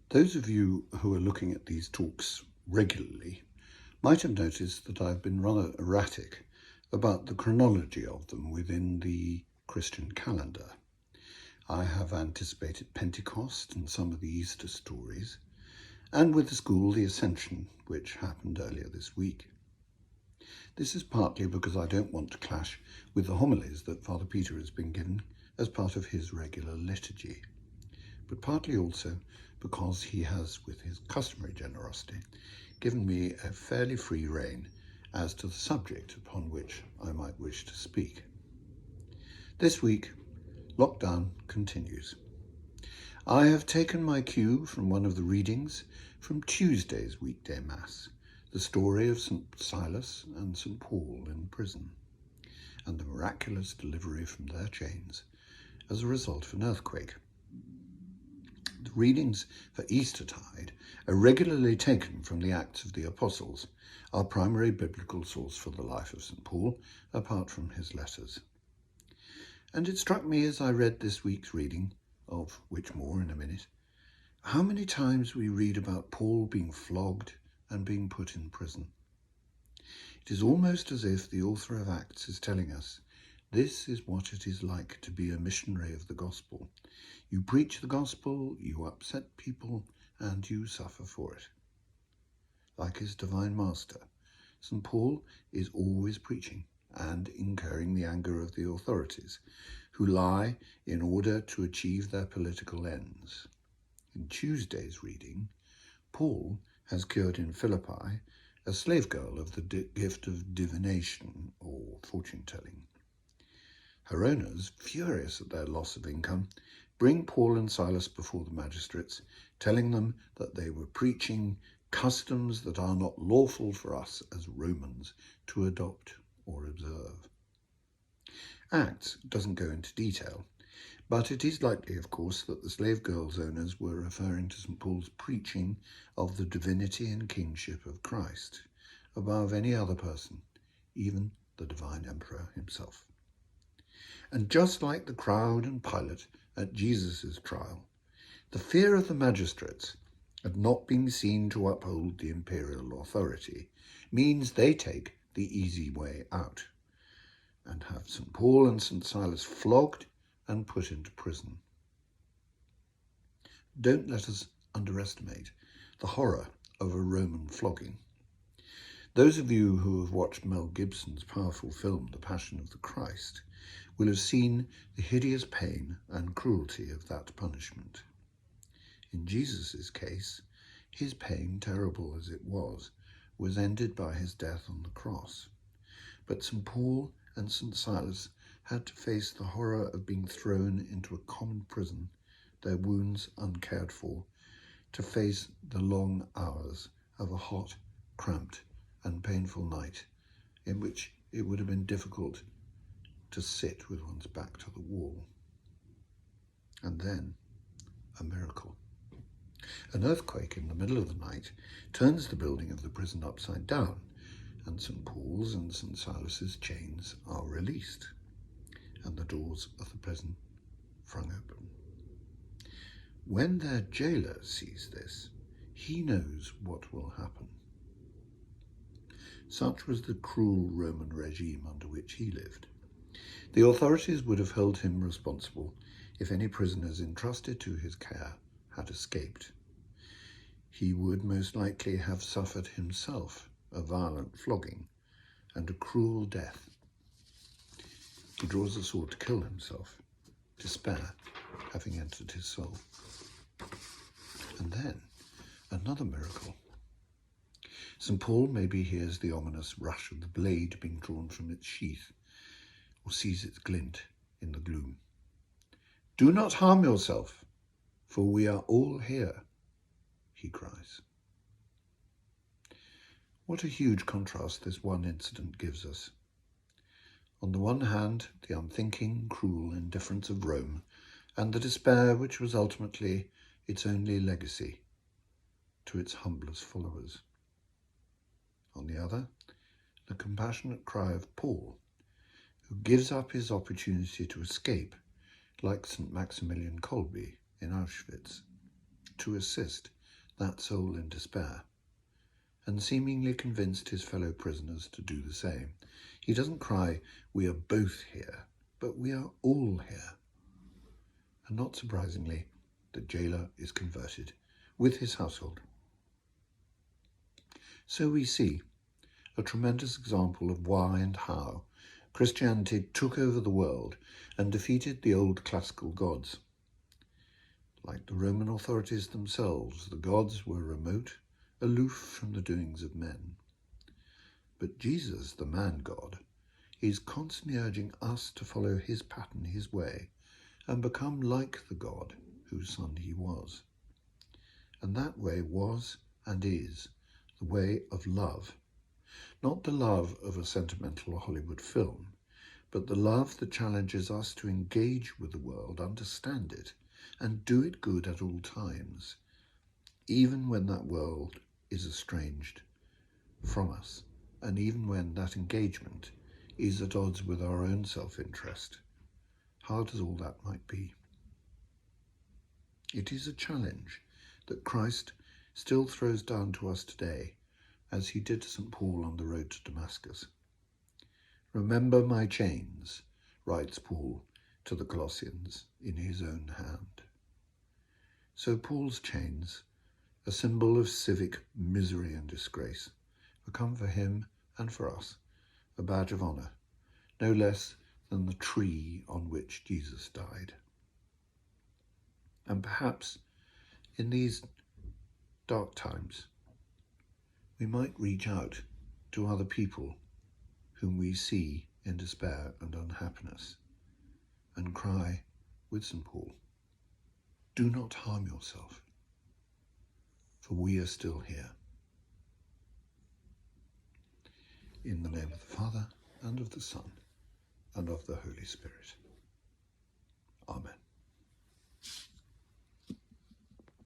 Those of you who are looking at these talks regularly might have noticed that I've been rather erratic about the chronology of them within the Christian calendar. I have anticipated Pentecost and some of the Easter stories, and with the school, the Ascension, which happened earlier this week. This is partly because I don't want to clash with the homilies that Father Peter has been given as part of his regular liturgy, but partly also because he has, with his customary generosity, given me a fairly free rein as to the subject upon which I might wish to speak. This week, lockdown continues. I have taken my cue from one of the readings from Tuesday's weekday Mass, the story of St. Silas and St. Paul in prison, and the miraculous delivery from their chains as a result of an earthquake. The readings for Eastertide are regularly taken from the Acts of the Apostles, our primary biblical source for the life of St. Paul, apart from his letters. And it struck me as I read this week's reading, of which more in a minute, how many times we read about Paul being flogged and being put in prison. It is almost as if the author of Acts is telling us, this is what it is like to be a missionary of the gospel. You preach the gospel, you upset people, and you suffer for it. Like his divine master, St. Paul is always preaching and incurring the anger of the authorities, who lie in order to achieve their political ends. In Tuesday's reading, Paul has cured in Philippi a slave girl of the gift of divination or fortune-telling. Her owners, furious at their loss of income, bring Paul and Silas before the magistrates, telling them that they were preaching customs that are not lawful for us as Romans to adopt or observe. Acts doesn't go into detail, but it is likely, of course, that the slave girl's owners were referring to St. Paul's preaching of the divinity and kingship of Christ above any other person, even the divine emperor himself. And just like the crowd and Pilate at Jesus' trial, the fear of the magistrates at not being seen to uphold the imperial authority means they take the easy way out and have St. Paul and St. Silas flogged and put into prison. Don't let us underestimate the horror of a Roman flogging. Those of you who have watched Mel Gibson's powerful film, The Passion of the Christ, will have seen the hideous pain and cruelty of that punishment. In Jesus' case, his pain, terrible as it was ended by his death on the cross. But St. Paul and St. Silas had to face the horror of being thrown into a common prison, their wounds uncared for, to face the long hours of a hot, cramped, and painful night in which it would have been difficult to sit with one's back to the wall. And then, a miracle. An earthquake in the middle of the night turns the building of the prison upside down, and St. Paul's and St. Silas's chains are released, and the doors of the prison flung open. When their jailer sees this, he knows what will happen. Such was the cruel Roman regime under which he lived. The authorities would have held him responsible if any prisoners entrusted to his care had escaped. He would most likely have suffered himself a violent flogging and a cruel death. He draws a sword to kill himself, despair having entered his soul. And then another miracle. St. Paul maybe hears the ominous rush of the blade being drawn from its sheath, or sees its glint in the gloom. "Do not harm yourself, for we are all here," he cries. What a huge contrast this one incident gives us. On the one hand, the unthinking, cruel indifference of Rome, and the despair which was ultimately its only legacy to its humblest followers. On the other, the compassionate cry of Paul, who gives up his opportunity to escape, like St. Maximilian Kolbe in Auschwitz, to assist that soul in despair, and seemingly convinced his fellow prisoners to do the same. He doesn't cry, "We are both here," but "We are all here." And not surprisingly, the jailer is converted with his household. So we see a tremendous example of why and how Christianity took over the world and defeated the old classical gods. Like the Roman authorities themselves, the gods were remote, aloof from the doings of men. But Jesus, the man-God, is constantly urging us to follow his pattern, his way, and become like the God whose son he was. And that way was and is the way of love. Not the love of a sentimental Hollywood film, but the love that challenges us to engage with the world, understand it, and do it good at all times, even when that world is estranged from us, and even when that engagement is at odds with our own self-interest, hard as all that might be. It is a challenge that Christ still throws down to us today, as he did to St. Paul on the road to Damascus. "Remember my chains," writes Paul to the Colossians in his own hand. So Paul's chains, a symbol of civic misery and disgrace, become for him and for us a badge of honour, no less than the tree on which Jesus died. And perhaps in these dark times, we might reach out to other people whom we see in despair and unhappiness and cry with St. Paul, "Do not harm yourself, for we are still here." In the name of the Father, and of the Son, and of the Holy Spirit.